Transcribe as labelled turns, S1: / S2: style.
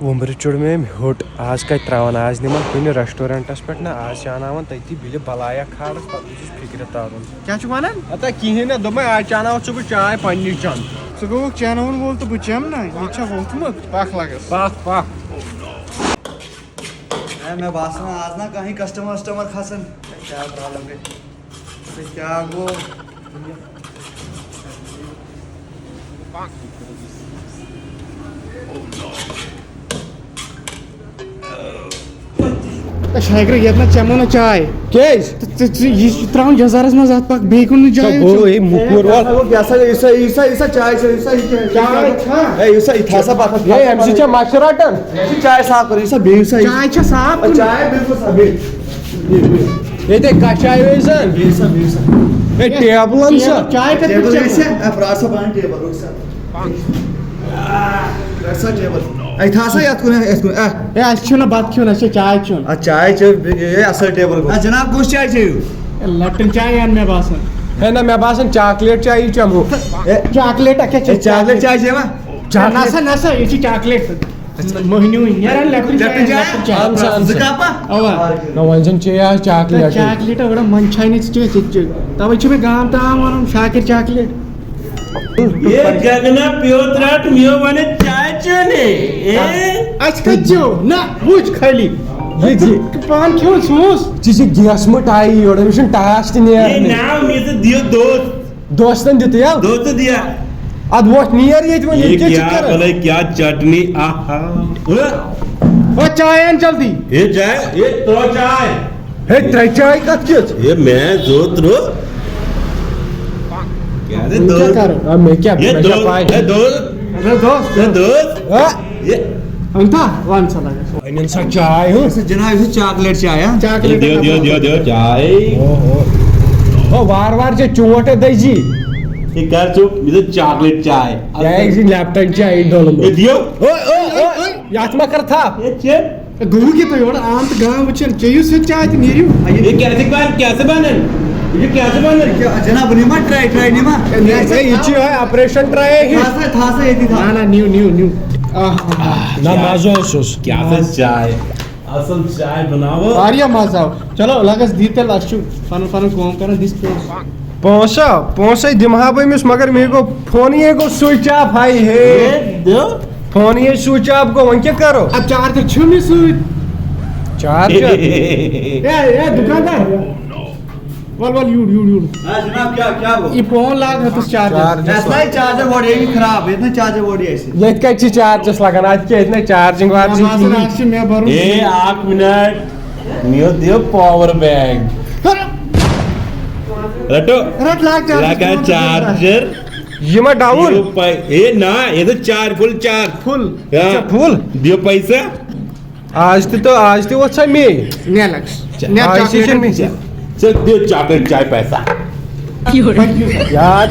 S1: वुमर चुड़ मे होट आज कत त्रावन आज निमन कुन रेस्टोरेंटस पे ना आज चानावन तती बिल बलाया खाड़स फिक्र तारुन
S2: क्या वनान
S1: अत कहें ना दोप आज चानाव बह चाय पन्नी चन
S2: सह गो चैनवन वोल तो बह चम ना यह वोथमुत पख लगस
S1: पख
S3: मैं बासन आज ना कहीं कस्टमर खसन क्या प्रॉब्लम गई क्या गो
S2: शायकर ये चमो ना चाय त्रावन जजारस मज अत पक बे कुन चाय
S1: मुकुर
S3: ईसा चाय
S1: मशराटन
S3: चाय साफ कर ईसा बे
S2: चाय साफ
S3: चाय बिल्कुल साफ
S1: ये कचाय वेसन ये टेबल
S2: चाय का
S3: टेबल से प्रासा बन टेबल रुक सा ऐसा टेबल आई था सा याद कोने
S2: ए अच्छा बात क्यों ना चाय क्यों
S3: चाय ये असल टेबल जनाब कुछ चाय चाहिए
S2: लट्टन चाय यान में बासन
S1: है ना मैं बासन चॉकलेट चाय चमो
S2: चॉकलेट क्या
S3: चॉकलेट चाय चाहिए
S2: नसा नसा ये चॉकलेट मोहिनी यार लट्टन चाय
S3: ज़कापा
S2: अवा
S1: ना वंजन चाय चॉकलेट
S2: चॉकलेट बड़ा मन छाने तवे छ में गाम ताम वनम शाकिर चॉकलेट
S4: ये गगना प्योत्रट मियो वाले चाय चने
S2: आज कच्चो ना बुझ खाली ये पान क्यों सोस
S1: जिसे गैस में टाई और मिशन टास्ट नियर
S4: ये नाम ये तो दियो
S1: दोस्तन दिते या
S4: दोस्त दिया
S1: अद वोट नियर ये
S4: क्या बोले क्या चटनी आहा
S2: ओ चाय आन जल्दी
S4: ये चाय ये तो चाय
S1: हे त्रै चाय कत कित
S4: ये मैं जोत रो क्या रे दो
S1: अब मैं क्या
S4: ये दो
S2: अरे दोस्त
S4: ये दोस्त ये
S2: अंता वन सा लगा
S1: इन सा चाय हो
S3: जनाब इसे चॉकलेट चाय हां
S2: चॉकलेट
S4: दियो चाय
S1: ओ वार जे चोटे दईजी
S4: ये कर चुप ये चॉकलेट चाय
S1: या एक जी लैपटॉप चाय डोल
S4: ये दियो
S1: ओ यात मा कर था
S4: ये चेप
S2: दूर के तो योड़ आंत गांव वचन चयु से चाय त नीरियो
S4: ये कैसे बने ये कैसे बने
S3: जनाब निमा ट्राई निमा
S1: ये है ऑपरेशन ट्राई
S3: था सा ये था
S2: ना न्यू
S1: ना मजा ओसुस
S4: क्या चाय असल चाय बनाओ
S2: वारिया मजा चलो लगस दीते लास्टु फन काम करन दिस
S1: पोसा दिमहा बमिस मगर मे गो फोन ये गो स्विच ऑफ हाई हे
S4: दो
S1: फोन ये स्विच ऑफ गो वन क्या करो
S2: अब चार्जर छुमी सुई
S1: चार्जर
S2: ए दुकानदार वल यू
S3: हां जनाब क्या हो
S2: ये फोन लाग हतस चार्जर
S3: ऐसा ही चार्जर बोर्ड ये खराब है इतना चार्जर बोर्ड ऐसे
S1: ये क्या चार्जस लगन आज के इतना चार्जिंग वार्जिंग
S2: आज मैं भरूं
S4: ए 8 मिनट मियो दियो पावर बैंक रटो
S2: रट लाग
S4: लगा चार्जर
S1: ये मैं डाउन
S4: ए ना ये तो चार फुल
S1: फुल
S4: दियो पैसा
S1: आज तो वो अच्छा में
S2: ने लक्स ने
S1: चॉकलेट में
S4: चल दियो चॉकलेट चाय पैसा
S1: यार